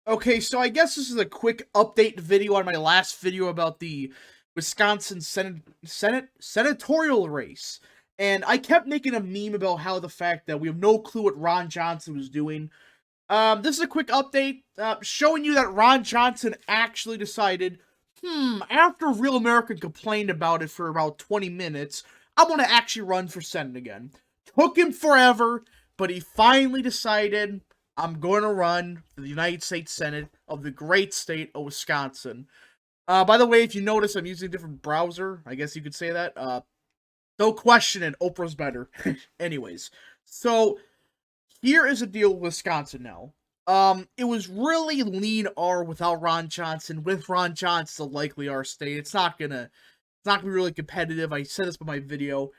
Okay, so I guess this is a quick update video on my last video about the Wisconsin senatorial race. And I kept making a meme about how the fact that we have no clue what Ron Johnson was doing. This is a quick update showing you that Ron Johnson actually decided, after Real American complained about it for about 20 minutes, I'm going to actually run for Senate again. Took him forever, but he finally decided, I'm going to run for the United States Senate of the great state of Wisconsin. By the way, if you notice, I'm using a different browser. I guess you could say that. Don't question it. Oprah's better. Anyways, so here is a deal with Wisconsin now. It was really lean R without Ron Johnson. With Ron Johnson, likely R state. It's not gonna be really competitive. I said this in my video.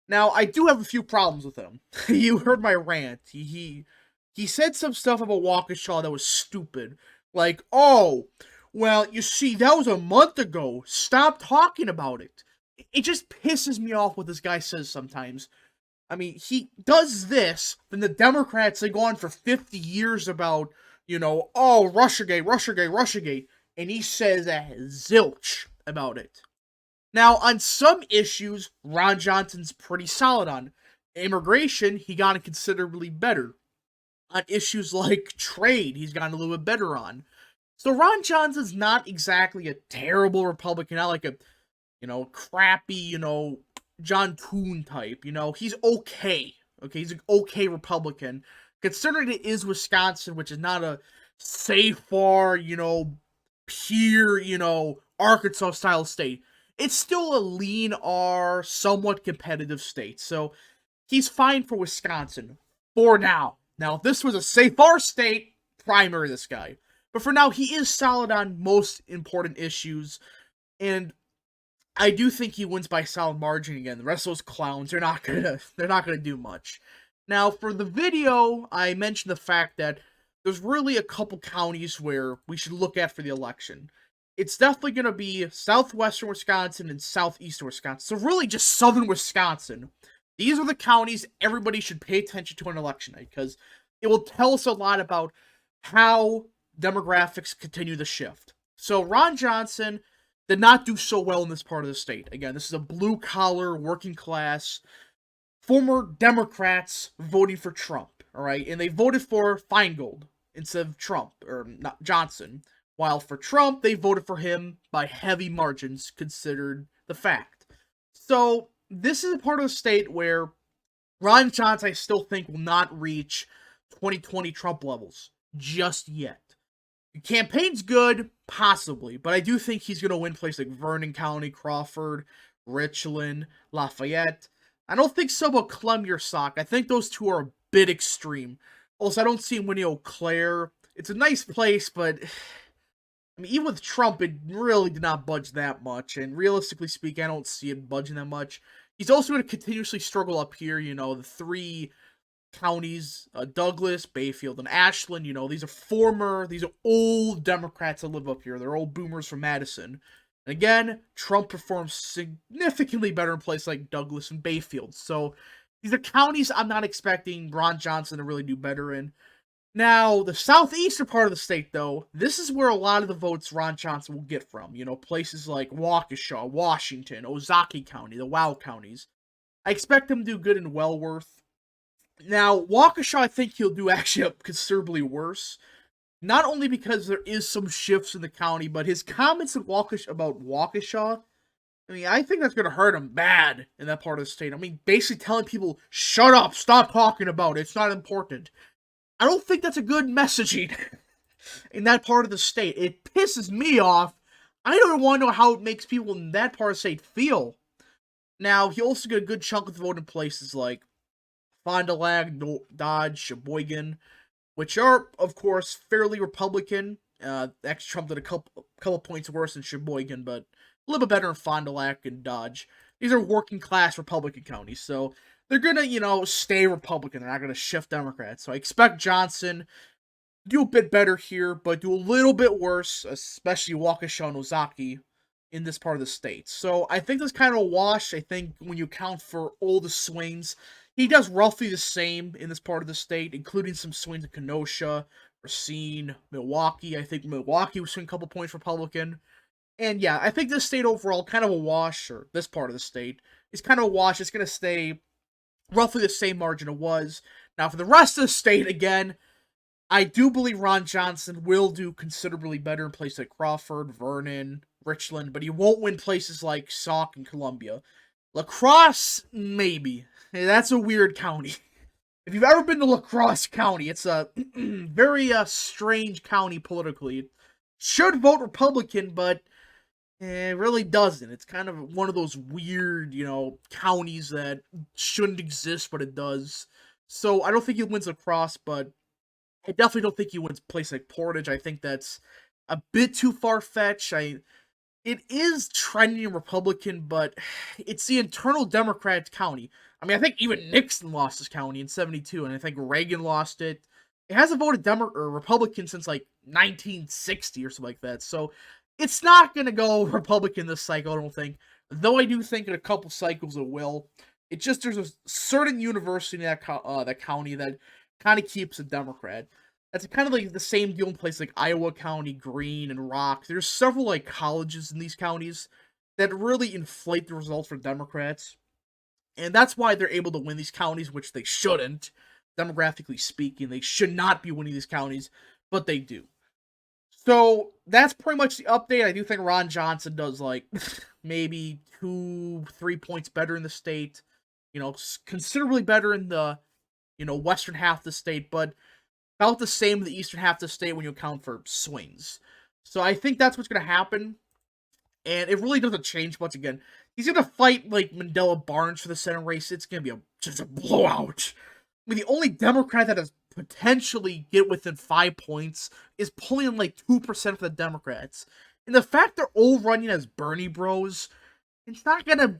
Now, I do have a few problems with him. You heard my rant. He said some stuff about Waukesha that was stupid. Like, oh, well, you see, that was a month ago. Stop talking about it. It just pisses me off what this guy says sometimes. I mean, he does this, then the Democrats, they go on for 50 years about, oh, Russiagate, Russiagate, Russiagate, and he says zilch about it. Now, on some issues, Ron Johnson's pretty solid on. Immigration, he got considerably better. On issues like trade, he's gotten a little bit better on. So Ron Johnson's not exactly a terrible Republican, not like a, crappy, John Toon type. He's okay. Okay, he's an okay Republican. Considering it is Wisconsin, which is not a safe far, pure, Arkansas style state. It's still a lean R, somewhat competitive state. So he's fine for Wisconsin for now. Now, if this was a safe R state, primary this guy. But for now, he is solid on most important issues. And I do think he wins by solid margin again. The rest of those clowns, they're not gonna do much. Now, for the video, I mentioned the fact that there's really a couple counties where we should look at for the election. It's definitely gonna be southwestern Wisconsin and southeastern Wisconsin. So really just southern Wisconsin. These are the counties everybody should pay attention to on election night because it will tell us a lot about how demographics continue to shift. So Ron Johnson did not do so well in this part of the state. Again, this is a blue-collar, working-class, former Democrats voting for Trump, all right? And they voted for Feingold instead of Trump, or not Johnson. While for Trump, they voted for him by heavy margins, considered the fact. So, this is a part of the state where Ron Johnson, I still think, will not reach 2020 Trump levels just yet. The campaign's good, possibly, but I do think he's going to win places like Vernon County, Crawford, Richland, Lafayette. I don't think so about Columbia or Sauk. I think those two are a bit extreme. Also, I don't see him winning Eau Claire. It's a nice place, but I mean, even with Trump, it really did not budge that much. And realistically speaking, I don't see it budging that much. He's also going to continuously struggle up here. The three counties, Douglas, Bayfield, and Ashland. These are old Democrats that live up here. They're old boomers from Madison. And again, Trump performs significantly better in places like Douglas and Bayfield. So these are counties I'm not expecting Ron Johnson to really do better in. Now, the southeastern part of the state, though, this is where a lot of the votes Ron Johnson will get from. Places like Waukesha, Washington, Ozaukee County, the WOW counties. I expect him to do good in Wellworth. Now, Waukesha, I think he'll do actually considerably worse. Not only because there is some shifts in the county, but his comments about Waukesha, I mean, I think that's going to hurt him bad in that part of the state. I mean, basically telling people, shut up, stop talking about it, it's not important. I don't think that's a good messaging in that part of the state. It pisses me off. I don't want to know how it makes people in that part of the state feel. Now, he also got a good chunk of the vote in places like Fond du Lac, Dodge, Sheboygan, which are, of course, fairly Republican. Actually, Trump did a couple points worse in Sheboygan, but a little bit better in Fond du Lac and Dodge. These are working-class Republican counties, so they're gonna, stay Republican. They're not gonna shift Democrats. So I expect Johnson to do a bit better here, but do a little bit worse, especially Waukesha and Ozaukee in this part of the state. So I think this kind of a wash. I think when you account for all the swings, he does roughly the same in this part of the state, including some swings in Kenosha, Racine, Milwaukee. I think Milwaukee was a couple points Republican. And yeah, I think this state overall kind of a wash, or this part of the state is kind of a wash. It's going to stay roughly the same margin it was. Now, for the rest of the state, again, I do believe Ron Johnson will do considerably better in places like Crawford, Vernon, Richland, but he won't win places like Sauk and Columbia. La Crosse, maybe. That's a weird county. If you've ever been to La Crosse County, it's a very strange county politically. It should vote Republican, but it really doesn't. It's kind of one of those weird, counties that shouldn't exist, but it does. So I don't think he wins La Crosse, but I definitely don't think he wins a place like Portage. I think that's a bit too far-fetched. It is trending Republican, but it's the internal Democrat county. I mean, I think even Nixon lost his county in '72, and I think Reagan lost it. It hasn't voted Republican since like 1960 or something like that. So it's not going to go Republican this cycle, I don't think. Though I do think in a couple cycles it will. It just there's a certain university in that county that kind of keeps a Democrat. That's kind of like the same deal in places like Iowa County, Greene, and Rock. There's several like colleges in these counties that really inflate the results for Democrats. And that's why they're able to win these counties, which they shouldn't, demographically speaking. They should not be winning these counties, but they do. So that's pretty much the update. I do think Ron Johnson does like maybe 2-3 points better in the state, considerably better in the, western half of the state, but about the same in the eastern half of the state when you account for swings. So I think that's what's going to happen. And it really doesn't change much again. He's going to fight like Mandela Barnes for the Senate race. It's going to be just a blowout. I mean, the only Democrat that has potentially get within 5 points is pulling like 2% for the Democrats. And the fact they're all running as Bernie bros, it's not going to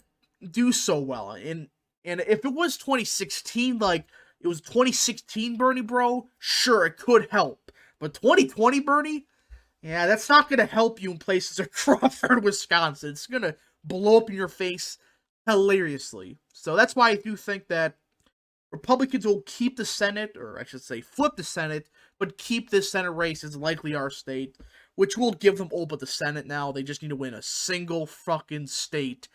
do so well. And if it was 2016, like it was 2016 Bernie bro, sure, it could help. But 2020 Bernie, yeah, that's not going to help you in places like Crawford, Wisconsin. It's going to blow up in your face hilariously. So that's why I do think that Republicans will keep the Senate, or I should say flip the Senate, but keep this Senate race as likely our state, which will give them all but the Senate now. They just need to win a single fucking state.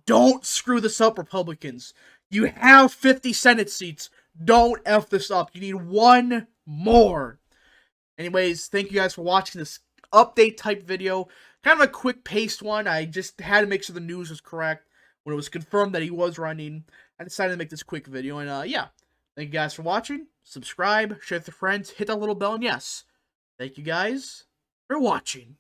Don't screw this up, Republicans. You have 50 Senate seats. Don't F this up. You need one more. Anyways, thank you guys for watching this update type video. Kind of a quick paced one. I just had to make sure the news was correct. When it was confirmed that he was running, I decided to make this quick video. And yeah, thank you guys for watching. Subscribe, share with your friends, hit that little bell, and yes, thank you guys for watching.